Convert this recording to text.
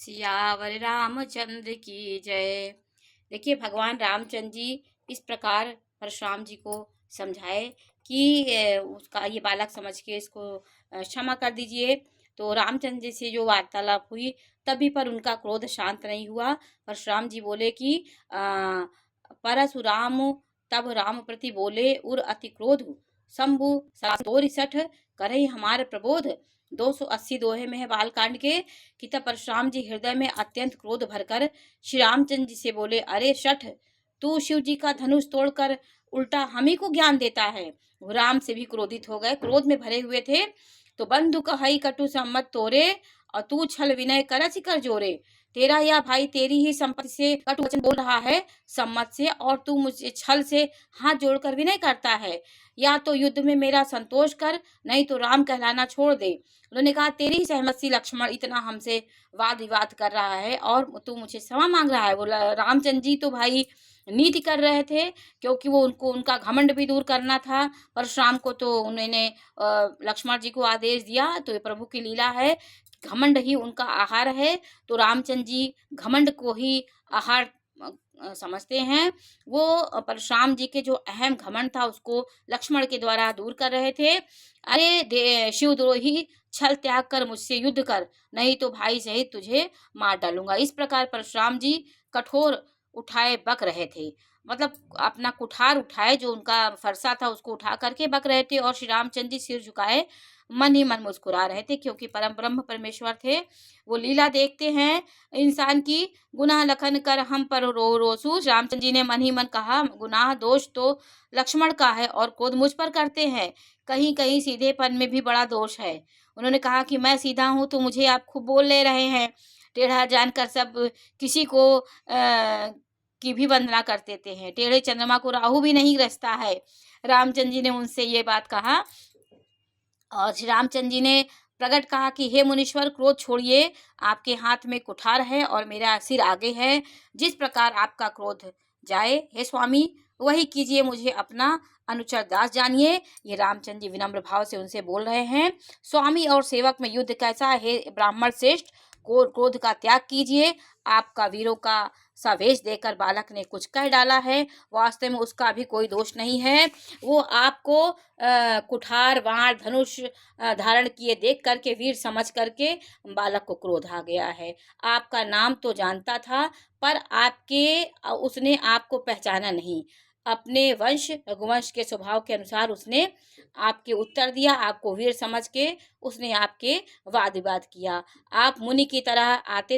सियावर रामचंद्र की जय। देखिए, भगवान रामचंद्र जी इस प्रकार परशुराम जी को समझाए कि उसका ये बालक समझ के इसको क्षमा कर दीजिए। तो रामचंद्र जी से जो वार्तालाप हुई तभी पर उनका क्रोध शांत नहीं हुआ। परशुराम जी बोले कि परशुराम तब राम प्रति बोले उर अति क्रोध शंभु तोरि सठ करहि हमारे प्रबोध। 280 दोहे में है बालकांड के कि तब परशुराम जी हृदय में अत्यंत क्रोध भरकर श्री रामचंद्र जी से बोले, अरे शठ, तू शिव जी का धनुष तोड़कर उल्टा हम ही को ज्ञान देता है। वो राम से भी क्रोधित हो गए, क्रोध में भरे हुए थे। तो बंधु कहई कटु सम्मत तोरे और तू छल विनय करच कर जोरे। तेरा या भाई तेरी ही संपत्ति से कटु वचन बोल रहा है सम्मत से, और तू मुझे छल से हाथ जोड़कर विनय करता है। या तो युद्ध में मेरा संतोष कर, नहीं तो राम कहलाना छोड़ दे। उन्होंने कहा, तेरी ही सहमति लक्ष्मण इतना हमसे वाद विवाद कर रहा है और तू मुझे क्षमा मांग रहा है। बोला रामचंद्र जी तो भाई नीति कर रहे थे, क्योंकि वो उनका घमंड भी दूर करना था। परशुराम को तो उन्होंने लक्ष्मण जी को आदेश दिया, तो ये प्रभु की लीला है, घमंड ही उनका आहार है। तो रामचंद्र जी घमंड को ही आहार समझते हैं। वो परशुराम जी के जो अहम घमंड था उसको लक्ष्मण के द्वारा दूर कर रहे थे। अरे शिवद्रोही, छल त्याग कर मुझसे युद्ध कर, नहीं तो भाई सहित तुझे मार डालूंगा। इस प्रकार परशुराम जी कठोर उठाए बक रहे थे, मतलब अपना कुठार उठाए, जो उनका फरसा था उसको उठा करके बक रहे थे। और श्री रामचंद्र जी सिर झुकाए मन ही मन मुस्कुरा रहे थे, क्योंकि परम ब्रह्म परमेश्वर थे। वो लीला देखते हैं इंसान की। गुनाह लखन कर हम पर रो रोसू। रामचंद्र जी ने मन ही मन कहा, गुनाह दोष तो लक्ष्मण का है और क्रोध मुझ पर करते हैं, कहीं कहीं सीधेपन में भी बड़ा दोष है। उन्होंने कहा कि मैं सीधा हूँ तो मुझे आप खूब बोल ले रहे हैं। टेढ़ा जानकर सब किसी को की भी वंदना कर देते हैं। टेढ़े चंद्रमा को राहु भी नहीं रचता है। रामचंद्र जी ने उनसे ये बात कहा और श्री रामचंद्र जी ने प्रकट कहा कि हे मुनीश्वर, क्रोध छोड़िए, आपके हाथ में कुठार है और मेरा सिर आगे है। जिस प्रकार आपका क्रोध जाए हे स्वामी, वही कीजिए, मुझे अपना अनुचर दास जानिए। ये रामचंद्र जी विनम्र भाव से उनसे बोल रहे हैं। स्वामी और सेवक में युद्ध कैसा है ब्राह्मण श्रेष्ठ, क्रोध का त्याग कीजिए। आपका वीरों का सा वेश देकर बालक ने कुछ कह डाला है, वास्तव में उसका भी कोई दोष नहीं है। वो आपको कुठार बाण धनुष धारण किए देख करके, वीर समझ करके बालक को क्रोध आ गया है। आपका नाम तो जानता था, पर उसने आपको पहचाना नहीं। अपने वंश रघुवंश के स्वभाव के अनुसार उसने आपके उत्तर दिया, आपको वीर समझ के उसने आपके वाद विवाद किया। आप मुनि की तरह आते